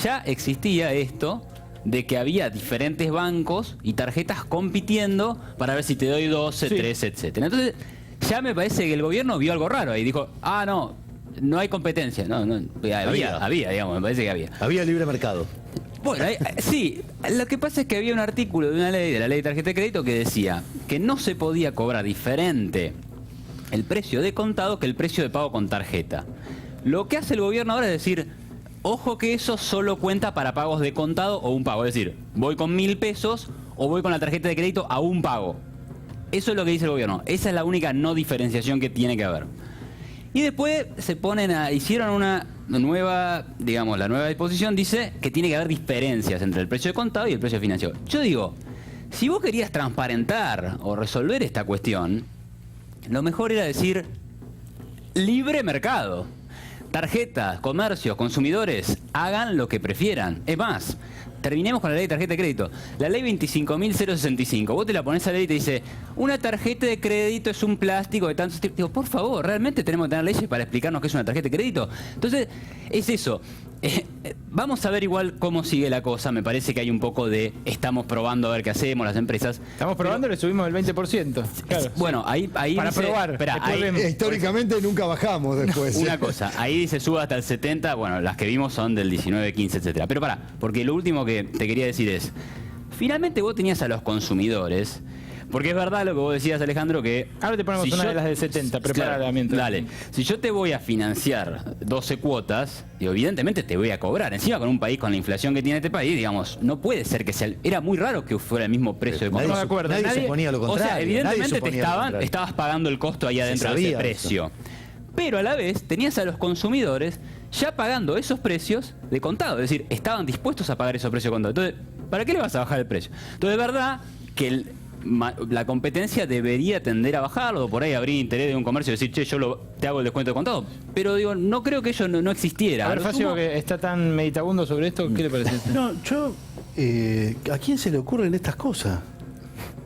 ya existía esto de que había diferentes bancos y tarjetas compitiendo para ver si te doy 12, sí, 13, etcétera. Entonces, ya me parece que el gobierno vio algo raro ahí. Dijo, no hay competencia. No, había, digamos, me parece que había. Había libre mercado. Bueno, sí, lo que pasa es que había un artículo de una ley, de la ley de tarjeta de crédito, que decía que no se podía cobrar diferente el precio de contado que el precio de pago con tarjeta. Lo que hace el gobierno ahora es decir, ojo que eso solo cuenta para pagos de contado o un pago. Es decir, voy con 1.000 pesos o voy con la tarjeta de crédito a un pago. Eso es lo que dice el gobierno. Esa es la única no diferenciación que tiene que haber. Y después hicieron una nueva, digamos, la nueva disposición dice que tiene que haber diferencias entre el precio de contado y el precio financiero. Yo digo, si vos querías transparentar o resolver esta cuestión, lo mejor era decir libre mercado. Tarjetas, comercios, consumidores, hagan lo que prefieran. Es más, terminemos con la ley de tarjeta de crédito. La ley 25.065. Vos te la pones a leer y te dice, una tarjeta de crédito es un plástico de tantos tipos. Digo, por favor, ¿realmente tenemos que tener leyes para explicarnos qué es una tarjeta de crédito? Entonces, es eso. Vamos a ver igual cómo sigue la cosa. Me parece que hay un poco de estamos probando a ver qué hacemos las empresas. Estamos probando, le subimos el 20%. Claro, bueno, ahí para dice, probar. Espera, históricamente nunca bajamos después. Una cosa, ahí dice sube hasta el 70, bueno, las que vimos son del 19, 15, etcétera. Pero porque lo último que te quería decir es, finalmente vos tenías a los consumidores. Porque es verdad lo que vos decías, Alejandro, que... Ahora te ponemos una de las del 70, preparada mientras. Dale. Si yo te voy a financiar 12 cuotas, digo, evidentemente te voy a cobrar. Encima con un país con la inflación que tiene este país, digamos, no puede ser que sea... Era muy raro que fuera el mismo precio de contado. No, de acuerdo. Nadie suponía lo contrario. O sea, evidentemente estabas pagando el costo ahí adentro de ese precio. Eso. Pero a la vez tenías a los consumidores ya pagando esos precios de contado. Es decir, estaban dispuestos a pagar esos precios de contado. Entonces, ¿para qué le vas a bajar el precio? Entonces, es verdad que la competencia debería tender a bajarlo, por ahí habría interés de un comercio y decir, che, te hago el descuento de contado. Pero digo, no creo que ello no existiera. A ver, Facio, que está tan meditabundo sobre esto, ¿qué le parece? No, ¿a quién se le ocurren estas cosas?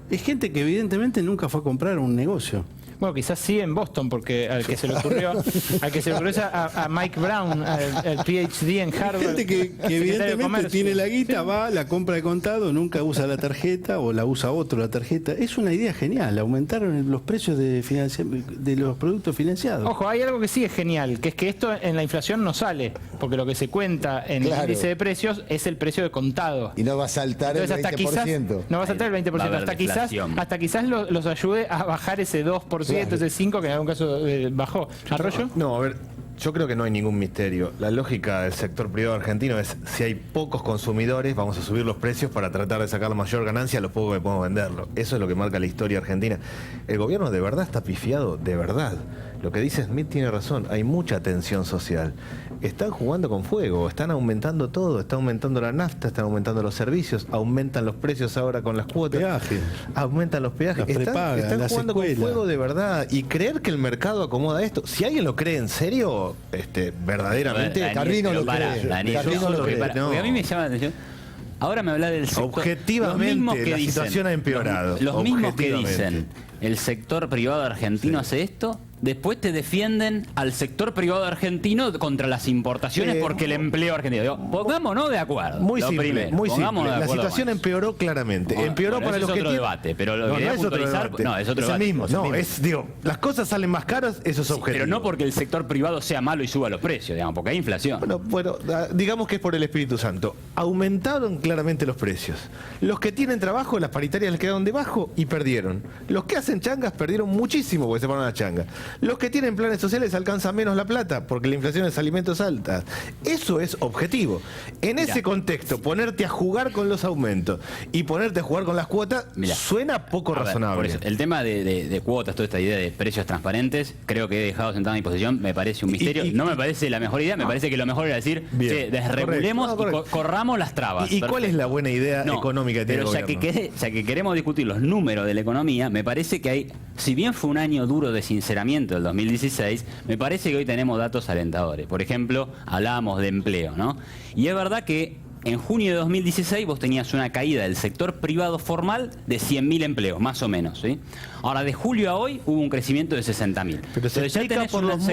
Es gente que evidentemente nunca fue a comprar un negocio. Bueno, quizás sí en Boston, porque al que se le ocurrió es a Mike Brown, el PhD en Harvard. Gente que evidentemente tiene la guita, va, la compra de contado, nunca usa la tarjeta o la usa otro la tarjeta. Es una idea genial, aumentaron los precios de los productos financiados. Ojo, hay algo que sí es genial, que es que esto en la inflación no sale, porque lo que se cuenta en el índice de precios es el precio de contado. Y no va a saltar. Entonces, el 20%. No va a saltar el 20%, hasta quizás los ayude a bajar ese 2%. Ese 5 que en algún caso bajó. ¿Arroyo? No, a ver, yo creo que no hay ningún misterio. La lógica del sector privado argentino es, si hay pocos consumidores, vamos a subir los precios para tratar de sacar la mayor ganancia a los pocos que podemos venderlo. Eso es lo que marca la historia argentina. El gobierno de verdad está pifiado, de verdad. Lo que dice Smith tiene razón, hay mucha tensión social. Están jugando con fuego, están aumentando todo, está aumentando la nafta, están aumentando los servicios, aumentan los precios ahora con las cuotas. Peajes. Aumentan los peajes. Están jugando con fuego de verdad. Y creer que el mercado acomoda esto, si alguien lo cree en serio, verdaderamente, Carrino lo cree. Porque a mí me llama la atención. Ahora me habla del sector. Objetivamente, la situación ha empeorado. Los mismos que dicen, el sector privado argentino hace esto, después te defienden al sector privado argentino contra las importaciones porque el empleo argentino. Digo, pongámonos de acuerdo. Muy simple. La situación empeoró claramente. Empeoró para los que... Es otro debate, pero lo que quería puntualizar... No, es otro debate. Digo, las cosas salen más caras, eso es objetivo. Pero no porque el sector privado sea malo y suba los precios, digamos, porque hay inflación. Bueno, digamos que es por el Espíritu Santo. Aumentaron claramente los precios. Los que tienen trabajo, las paritarias les quedaron debajo y perdieron. Los que hacen changas perdieron muchísimo porque se ponen a changa. Los que tienen planes sociales alcanzan menos la plata porque la inflación es alimentos alta. Eso es objetivo. En ese contexto, ponerte a jugar con los aumentos y ponerte a jugar con las cuotas suena poco razonable. Por eso, el tema de cuotas, toda esta idea de precios transparentes, creo que he dejado sentada a mi posición, me parece un misterio. No me parece la mejor idea, me parece que lo mejor era decir, desregulemos y corramos las trabas. ¿Y cuál es la buena idea económica que tiene el gobierno? Ya que queremos discutir los números de la economía, me parece que hay, si bien fue un año duro de sinceramiento del 2016, me parece que hoy tenemos datos alentadores. Por ejemplo, hablábamos de empleo, ¿no? Y es verdad que en junio de 2016 vos tenías una caída del sector privado formal de 100.000 empleos, más o menos, ¿sí? Ahora, de julio a hoy hubo un crecimiento de 60.000. Pero se explica por los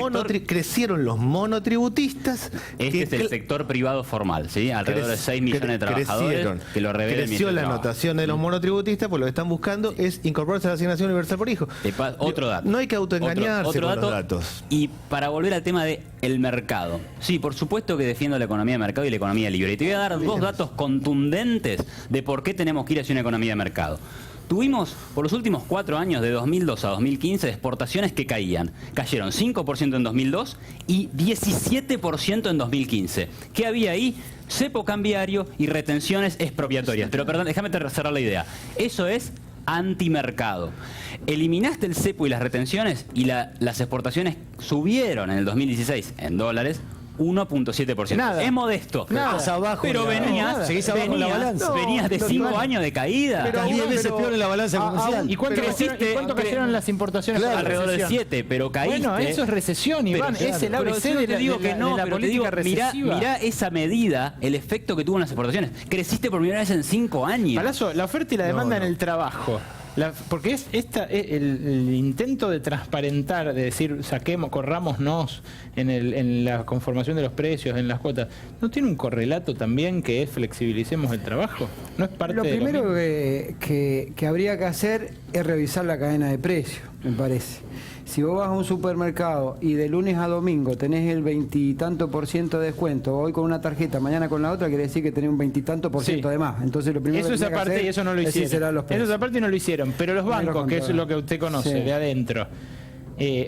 crecieron los monotributistas. Este es el sector privado formal, ¿sí? Alrededor de 6 millones de trabajadores que lo revela el Creció Ministerio la de Trabajo. anotación de los monotributistas, pues lo que están buscando es incorporarse a la asignación universal por hijo. Otro dato. No hay que autoengañarse Otro con dato, los datos. Y para volver al tema del mercado. Sí, por supuesto que defiendo la economía de mercado y la economía libre. Y te voy a dar dos datos contundentes de por qué tenemos que ir hacia una economía de mercado. Tuvimos, por los últimos 4 años, de 2002 a 2015, exportaciones que caían. Cayeron 5% en 2002 y 17% en 2015. ¿Qué había ahí? Cepo cambiario y retenciones expropiatorias. Pero perdón, déjame cerrar la idea. Eso es antimercado. Eliminaste el cepo y las retenciones y las exportaciones subieron en el 2016 en dólares 1.7%. Nada. Es modesto. Nada. Abajo, Pero venías venías de 5 años de caída. Estás 10 veces peor en la balanza comercial. ¿Y cuánto crecieron las importaciones? Claro, alrededor de 7, pero caíste. Bueno, eso es recesión, Iván. Pero, es el pero ABC yo de te la, digo de que la- no, de la pero te política digo, recesiva. mirá esa medida, el efecto que tuvo en las exportaciones. Creciste por primera vez en 5 años. Palazzo, la oferta y la demanda en el trabajo. Porque es el intento de transparentar, de decir, saquemos, corrámonos en la conformación de los precios, en las cuotas, ¿no tiene un correlato también que es flexibilicemos el trabajo? ¿No es parte Lo de primero mismo? que habría que hacer es revisar la cadena de precios, me parece. Si vos vas a un supermercado y de lunes a domingo tenés el 20 y tanto % de descuento, hoy con una tarjeta, mañana con la otra, quiere decir que tenés un 20 y tanto % Sí. de más. Entonces lo primero Eso que es tenés que aparte hacer y eso no lo es hicieron. sincerar los Eso precios. es aparte y no lo hicieron. Pero los Primero bancos, que es controlar. lo que usted conoce Sí. de adentro,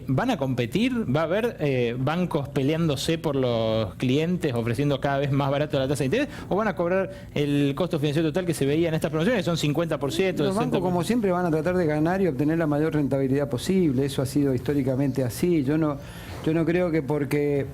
¿van a competir? ¿Va a haber bancos peleándose por los clientes, ofreciendo cada vez más barato la tasa de interés? ¿O van a cobrar el costo financiero total que se veía en estas promociones, que son 50%? Los bancos, como siempre, van a tratar de ganar y obtener la mayor rentabilidad posible. Eso ha sido históricamente así. Yo no creo que porque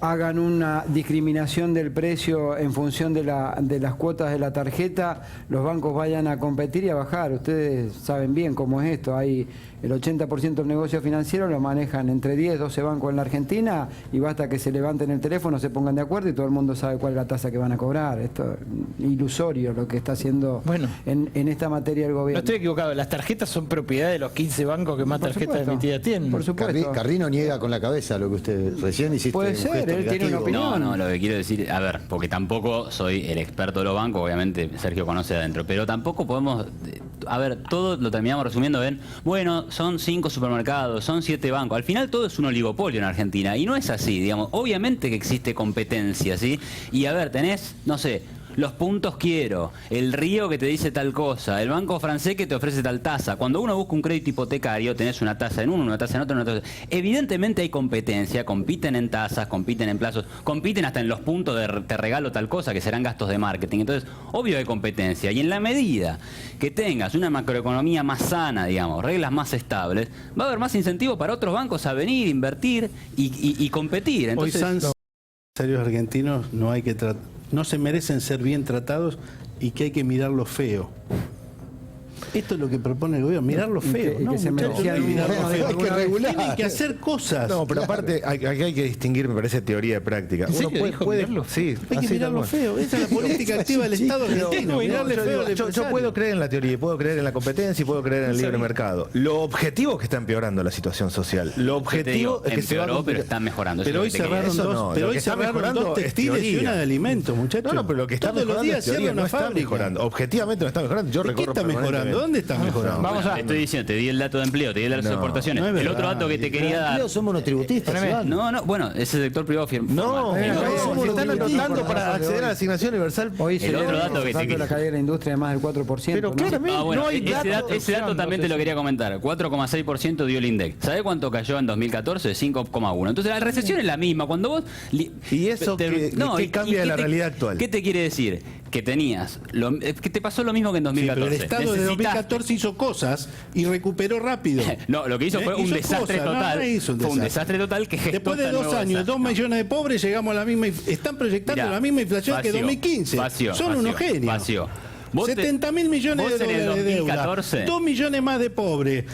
hagan una discriminación del precio en función de las cuotas de la tarjeta, los bancos vayan a competir y a bajar. Ustedes saben bien cómo es esto. Hay el 80% del negocio financiero lo manejan entre 10, 12 bancos en la Argentina y basta que se levanten el teléfono, se pongan de acuerdo y todo el mundo sabe cuál es la tasa que van a cobrar. Esto es ilusorio lo que está haciendo en esta materia el No gobierno. estoy equivocado, las tarjetas son propiedad de los 15 bancos que más Por tarjetas supuesto. emitidas tienen. Por supuesto. Carrino niega con la cabeza lo que usted recién hiciste. Puede un ser, gesto él tiene una negativo. opinión. No, lo que quiero decir, a ver, porque tampoco soy el experto de los bancos, obviamente Sergio conoce adentro, pero tampoco podemos, a ver, todo lo terminamos resumiendo en, bueno, son 5 supermercados, son 7 bancos, al final todo es un oligopolio en Argentina, y no es así, digamos, obviamente que existe competencia, ¿sí? Y a ver, tenés, no sé, los puntos quiero, el Río que te dice tal cosa, el banco francés que te ofrece tal tasa. Cuando uno busca un crédito hipotecario, tenés una tasa en uno, una tasa en otro, una tasa. Evidentemente hay competencia, compiten en tasas, compiten en plazos, compiten hasta en los puntos de te regalo tal cosa, que serán gastos de marketing. Entonces, obvio hay competencia. Y en la medida que tengas una macroeconomía más sana, digamos, reglas más estables, va a haber más incentivo para otros bancos a venir, invertir y competir. Entonces, Hoy los empresarios argentinos no se merecen ser bien tratados y que hay que mirarlo feo. Esto es lo que propone el gobierno, mirarlo feo. y que se merecían un mirarlo bono feo. hay que regular. Tienen que hacer cosas. No, pero aparte aquí hay que distinguir, me parece, teoría de práctica. ¿En serio dijo mirarlo sí, Hay que así mirarlo tal cual. feo. Esa es la política activa del Estado argentino. Mirarle feo al Yo empresario. puedo creer en la teoría, puedo creer en la competencia y puedo creer en el libre mercado. Lo objetivo es que está empeorando la situación social. Lo objetivo es que se va a empeoró, pero cumplir. está mejorando. Eso Pero hoy es lo que te quería cerraron decir. Eso dos, no, pero lo hoy que está cerraron mejorando dos es textiles y teoría. una de alimentos, muchachos. No, pero lo que está Todos los mejorando días es teoría, cierran no una está fábrica. mejorando. Objetivamente no está mejorando. Yo ¿De qué recorro está mejorando? permanentemente. ¿Dónde está mejorando? Vamos a... Te estoy diciendo, te di el dato de empleo, te di el dato de No, exportaciones. no es El verdad. otro dato que te quería dar. Los son monotributistas, Iván. No, bueno, ese sector privado No, no, se están no, anotando no, para no, acceder a la asignación universal. Hoy se otro ve dato que tanto te- la caída de la industria de más del 4%. Pero ¿no? claramente Bueno, no hay ese dato también te lo quería comentar. 4,6% dio el INDEC. ¿Sabés cuánto cayó en 2014? 5,1. Entonces la recesión es la misma. Cuando vos... ¿Y eso qué cambia de la realidad actual? ¿Qué te quiere decir? Que tenías... que te pasó lo mismo que en Sí, 2014. pero el Estado de Necesitaste- 2014 hizo cosas y recuperó rápido. No, lo que hizo fue un Hizo desastre cosas, total. no hizo un Fue un desastre. desastre total que gestó Después de este 2 nuevo años, desastre. 2 millones de pobres, llegamos a la misma. Están proyectando Mirá, la misma inflación que Facio, 2015. Facio, Son Facio, unos genios. Facio. Vos 70.000 millones vos de en el dólares de deuda. 2014 2 millones más de pobres.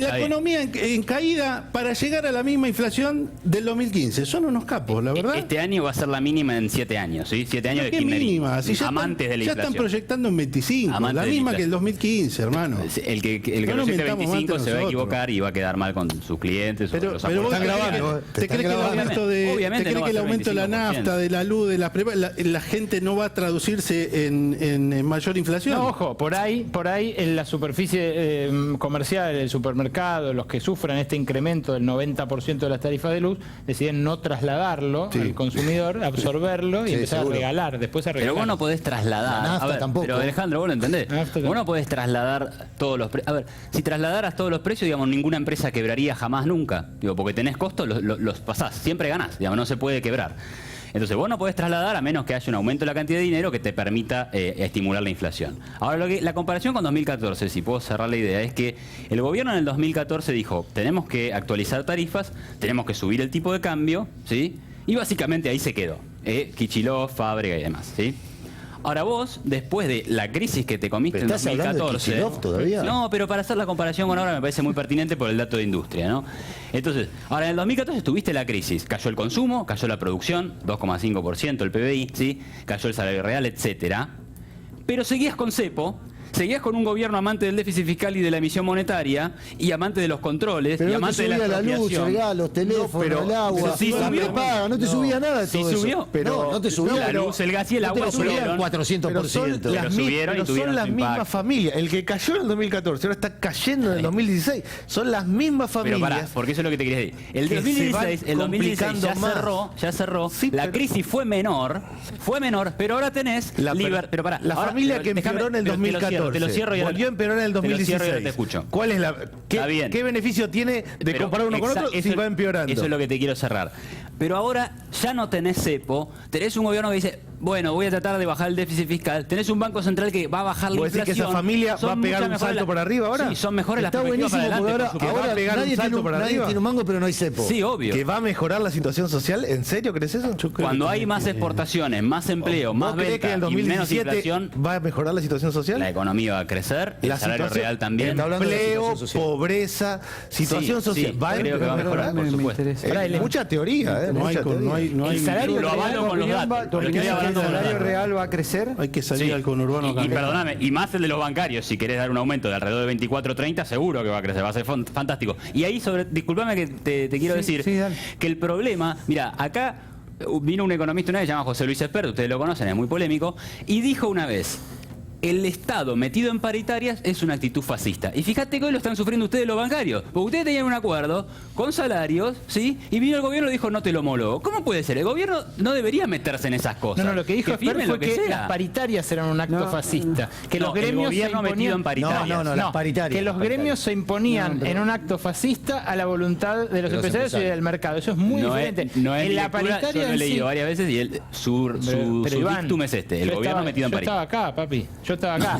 La economía en caída para llegar a la misma inflación del 2015. Son unos capos, la verdad. Este año va a ser la mínima en 7 años, ¿sí? 7 años de ¿Qué kirchnerismo. mínima? Si Amantes de la ya inflación. están proyectando en 25, Amantes la de misma la que el 2015, hermano. El que No nos proyecte mentamos 25 más se va a nosotros. equivocar y va a quedar mal con sus clientes. Pero los vos aportes. ¿te crees que el aumento de, Obviamente ¿te crees no va que el a ser aumento de la 25%. nafta, de la luz, de la gente no va a traducirse en mayor inflación? No, ojo, por ahí en la superficie comercial, el supermercado, los que sufran este incremento del 90% de las tarifas de luz, deciden no trasladarlo al consumidor, absorberlo y empezar seguro. a regalar, después a regalar. Pero vos no podés trasladar. La nafta A ver, tampoco. Pero Alejandro, vos lo entendés. Vos no podés trasladar todos los precios. A ver, si trasladaras todos los precios, digamos, ninguna empresa quebraría jamás nunca. Digo, porque tenés costos, los pasás, siempre ganás, digamos, no se puede quebrar. Entonces vos no podés trasladar a menos que haya un aumento de la cantidad de dinero que te permita estimular la inflación. Ahora, la comparación con 2014, si puedo cerrar la idea, es que el gobierno en el 2014 dijo, tenemos que actualizar tarifas, tenemos que subir el tipo de cambio, ¿sí? Y básicamente ahí se quedó. Kicillof, Fábrega y demás, ¿sí? Ahora vos, después de la crisis que te comiste en ¿Estás hablando de 2014... Kicillof todavía? No, pero para hacer la comparación con ahora me parece muy pertinente por el dato de industria, ¿no? Entonces, ahora en el 2014 tuviste la crisis. Cayó el consumo, cayó la producción, 2,5% el PBI, ¿sí? Cayó el salario real, etcétera. Pero seguías con cepo, seguías con un gobierno amante del déficit fiscal y de la emisión monetaria, y amante de los controles, Pero y no te amante de la subía la luz, expropiación. el gas, los teléfonos, el agua, sí la subió. prepaga, no te subía nada de Sí todo subió, eso. pero no te subía. la luz, el gas y el No te agua lo subían subieron. 400%. Pero subieron y pero tuvieron son las su mismas impacto. familias. El que cayó en el 2014 ahora está cayendo en el 2016. Son las mismas familias. Pero pará, porque eso es lo que te quería decir. El que 2016, se el van 2016 complicando ya cerró. Sí, la pero- crisis fue menor, pero ahora tenés pero pará, la ahora- familia pero que déjame- empeoró en el pero 2014 te lo cierro y ahora- volvió a empeorar en el te lo cierro y 2016. ahora te escucho. ¿Cuál es Está bien. qué beneficio tiene de Pero comparar uno con otro si va empeorando? Eso es lo que te quiero cerrar. Pero ahora ya no tenés cepo, tenés un gobierno que dice, bueno, voy a tratar de bajar el déficit fiscal, tenés un banco central que va a bajar la ¿Vos decís inflación. que esa familia Son va a pegar muchas un mejores salto por arriba ahora? Sí, son mejores Está las perspectivas buenísimo para porque adelante. por ahora supuesto. va a pegar un nadie, salto por nadie arriba. tiene un mango, pero no hay cepo. Sí, obvio. ¿Que va a mejorar la situación social? ¿En serio crees eso? Cuando hay más exportaciones, más empleo, ¿Vos más crees que en el venta y menos 2017 inflación, va a mejorar la situación social? la economía va a crecer, el La salario situación- real también. Está hablando de Empleo, situación social. pobreza, situación Sí, social. sí, ¿Va a creo que va a empeorar? mejorar, por supuesto. Mucha teoría, No hay, mucha teoría. no hay El salario Lo avalo real, con los datos. ¿Tu Lo opinión estoy es que el avalando con los salario datos. real va a crecer? hay que salir Sí. al conurbano a Y cambiar. perdóname, y más el de los bancarios, si querés dar un aumento de alrededor de 24-30, seguro que va a crecer, va a ser fantástico. Y ahí, disculpame que te quiero decir, sí, dale. que el problema, mira, acá vino un economista una vez, se llama José Luis Espert, ustedes lo conocen, es muy polémico, y dijo una vez, el Estado metido en paritarias es una actitud fascista. Y fíjate que hoy lo están sufriendo ustedes los bancarios. Porque ustedes tenían un acuerdo con salarios, ¿sí? Y vino el gobierno y dijo, no te lo homologo. ¿Cómo puede ser? El gobierno no debería meterse en esas cosas. No, lo que dijo firmen Esper fue lo que que sea. las paritarias eran un acto fascista. Que No, los el gremios gobierno se metido imponían en paritarias. No, las paritarias. Que los gremios se imponían en un acto fascista a la voluntad de los empresarios y del mercado. Eso es muy diferente. No es en mi la lectura, paritaria yo lo he en sí- leído varias veces y su Iván, dictum es este, el yo gobierno estaba- metido en Yo paritarias. estaba acá, papi. Yo estaba acá.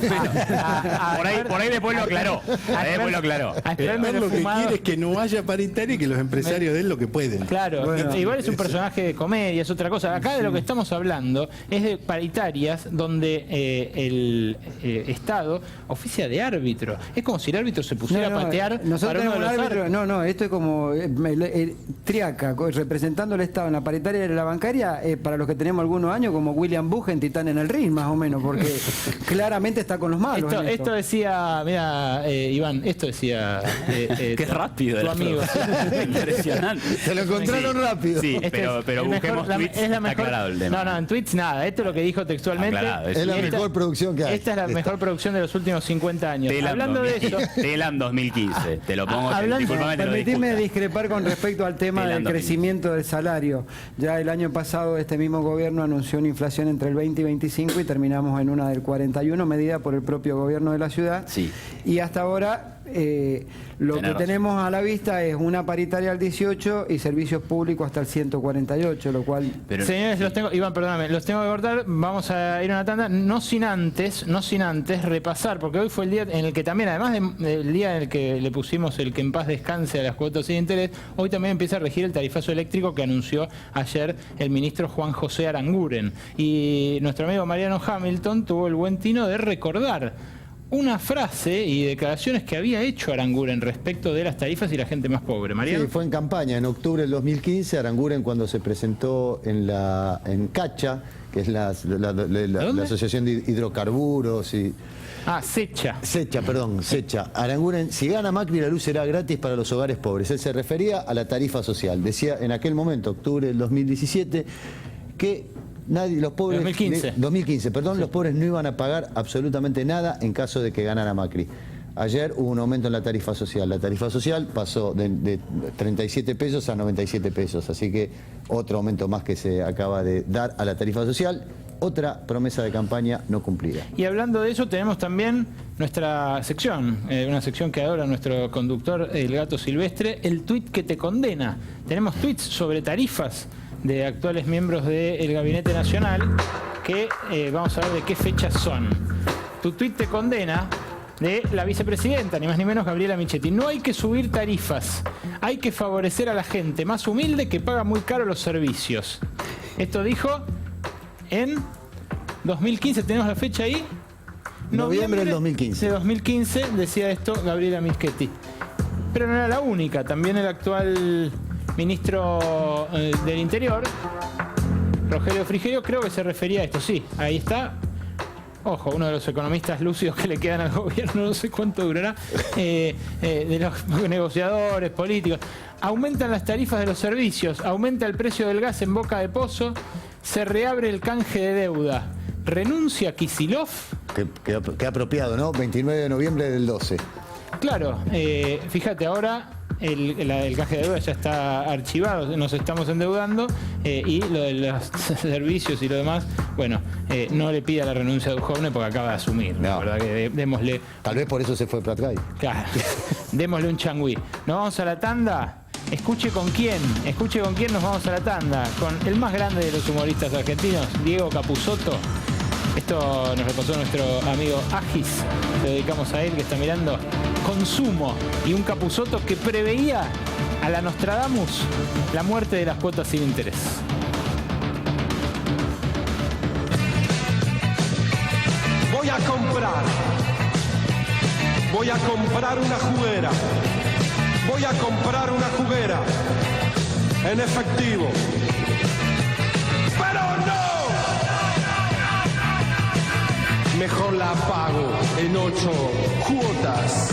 Por ahí después lo aclaró. Ahí después lo aclaró. A Esper me Él lo lo he que fumado. quiere es que no haya paritaria y que los empresarios den lo que pueden. Claro, Bueno, igual es un personaje de comedia, es otra cosa. Acá de lo que estamos hablando es de paritarias donde el Estado oficia de árbitro. Es como si el árbitro se pusiera a patear nosotros para uno tenemos de un los árbitro, árbitros. no, esto es como Triaca, representando al Estado en la paritaria de la bancaria, para los que tenemos algunos años, como William Buch en Titán en el Ring, más o menos, porque claramente está con los malos. en Esto decía, mira, Iván, esto decía Qué rápido. tu amigo. Impresionante. Se lo encontraron rápido. Sí, Este pero el busquemos mejor- tweets, es la está mejor, aclarado el tema. No, en tweets nada. Esto es lo que dijo textualmente. Aclarado, Es la Y mejor producción que hay. Esta es la mejor producción de los últimos 50 años. Telam Hablando de 2000, eso, Telam 2015. Te lo pongo, disculpame, te lo Permitidme discuto. discrepar con respecto al tema del Telando. crecimiento del salario. Ya el año pasado este mismo gobierno anunció una inflación entre el 20 y 25 y terminamos en una del 41, medida por el propio gobierno de la ciudad. Sí. Y hasta ahora lo Tenés que razón. tenemos a la vista es una paritaria al 18 y servicios públicos hasta el 148, lo cual... señores, Iván, perdóname, los tengo que cortar. Vamos a ir a una tanda, no sin antes repasar, porque hoy fue el día en el que también, además del día en el que le pusimos el que en paz descanse a las cuotas sin interés, hoy también empieza a regir el tarifazo eléctrico que anunció ayer el ministro Juan José Aranguren. Y nuestro amigo Mariano Hamilton tuvo el buen tino de recordar una frase y declaraciones que había hecho Aranguren respecto de las tarifas y la gente más pobre. Mariano. Sí, fue en campaña, en octubre del 2015, Aranguren cuando se presentó en CACHA, que es la Asociación de Hidrocarburos y... Secha. Secha. Aranguren, si gana Macri, la luz será gratis para los hogares pobres. Él se refería a la tarifa social. Decía en aquel momento, octubre del 2017, que los pobres... 2015, perdón, sí. Los pobres no iban a pagar absolutamente nada en caso de que ganara Macri. Ayer hubo un aumento en la tarifa social. La tarifa social pasó de 37 pesos a 97 pesos. Así que otro aumento más que se acaba de dar a la tarifa social. Otra promesa de campaña no cumplida. Y hablando de eso, tenemos también nuestra sección, una sección que adora nuestro conductor, el Gato Silvestre, el tuit que te condena. Tenemos tuits sobre tarifas de actuales miembros del Gabinete Nacional que vamos a ver de qué fechas son. Tu tuit te condena de la vicepresidenta, ni más ni menos Gabriela Michetti. No hay que subir tarifas, hay que favorecer a la gente más humilde que paga muy caro los servicios. Esto dijo en 2015, tenemos la fecha ahí. Noviembre del 2015. De 2015 decía esto Gabriela Michetti. Pero no era la única, también el actual ministro del Interior, Rogelio Frigerio, creo que se refería a esto. Sí, ahí está. Ojo, uno de los economistas lúcidos que le quedan al gobierno, no sé cuánto durará, de los negociadores políticos. Aumentan las tarifas de los servicios, aumenta el precio del gas en Boca de Pozo, se reabre el canje de deuda. ¿Renuncia Kicillof? Qué apropiado, ¿no? 29 de noviembre del 12. Claro, fíjate, ahora el canje de deuda ya está archivado, nos estamos endeudando y lo de los servicios y lo demás, bueno, no le pida la renuncia de Duhovne porque acaba de asumir. No. La verdad que démosle... Tal vez por eso se fue Pratgay. Claro, démosle un changüí. Nos vamos a la tanda. Escuche con quién nos vamos a la tanda. Con el más grande de los humoristas argentinos, Diego Capusotto. Esto nos lo pasó nuestro amigo Agis, lo dedicamos a él que está mirando. Consumo y un Capusotto que preveía a la Nostradamus la muerte de las cuotas sin interés. Voy a comprar una juguera. Voy a comprar una juguera en efectivo. ¡Pero no! Mejor la pago en 8 cuotas.